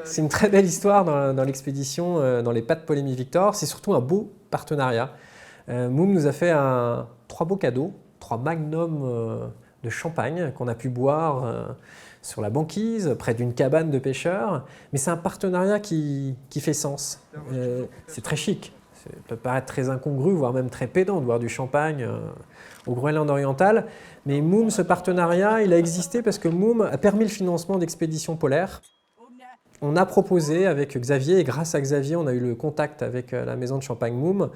C'est une très belle histoire dans l'expédition, dans les pas de Paul-Émile Victor. C'est surtout un beau partenariat. Moom nous a fait 3 beaux cadeaux, 3 magnums de champagne qu'on a pu boire sur la banquise, près d'une cabane de pêcheurs. Mais c'est un partenariat qui fait sens. C'est très chic. Ça peut paraître très incongru, voire même très pédant de boire du champagne au Groenland oriental. Mais Moom, ce partenariat, il a existé parce que Moom a permis le financement d'expéditions polaires. On a proposé avec Xavier, et grâce à Xavier, on a eu le contact avec la maison de champagne Moom,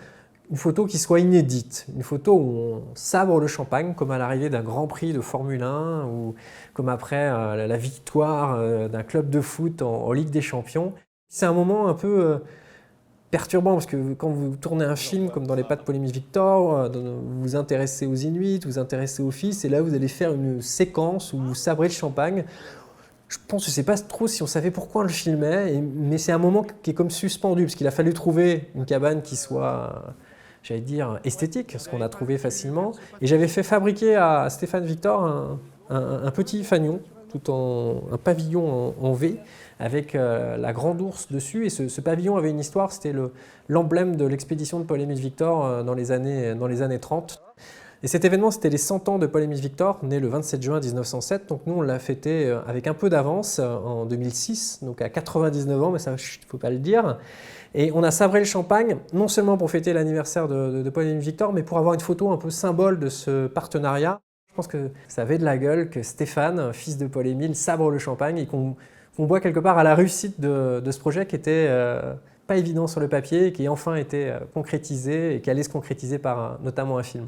une photo qui soit inédite, une photo où on sabre le champagne comme à l'arrivée d'un Grand Prix de Formule 1 ou comme après la victoire d'un club de foot en Ligue des Champions. C'est un moment un peu perturbant parce que quand vous tournez un film comme dans Les pas de Paul-Émile Victor, vous vous intéressez aux Inuits, vous vous intéressez aux fils, et là vous allez faire une séquence où vous sabrez le champagne. Je pense, je ne sais pas trop si on savait pourquoi on le filmait, mais c'est un moment qui est comme suspendu, parce qu'il a fallu trouver une cabane qui soit, j'allais dire, esthétique, ce qu'on a trouvé facilement. Et j'avais fait fabriquer à Stéphane Victor un petit fanion, un pavillon en V, avec la grande ours dessus. Et ce pavillon avait une histoire, c'était l'emblème de l'expédition de Paul-Émile Victor dans les années 30. Et cet événement, c'était les 100 ans de Paul-Émile Victor, né le 27 juin 1907. Donc nous, on l'a fêté avec un peu d'avance en 2006, donc à 99 ans, mais ça, il ne faut pas le dire. Et on a sabré le champagne, non seulement pour fêter l'anniversaire de Paul-Émile Victor, mais pour avoir une photo un peu symbole de ce partenariat. Je pense que ça avait de la gueule que Stéphane, fils de Paul-Émile, sabre le champagne et qu'on voit quelque part à la réussite de ce projet qui était pas évident sur le papier et qui enfin été concrétisé et qui allait se concrétiser par notamment un film.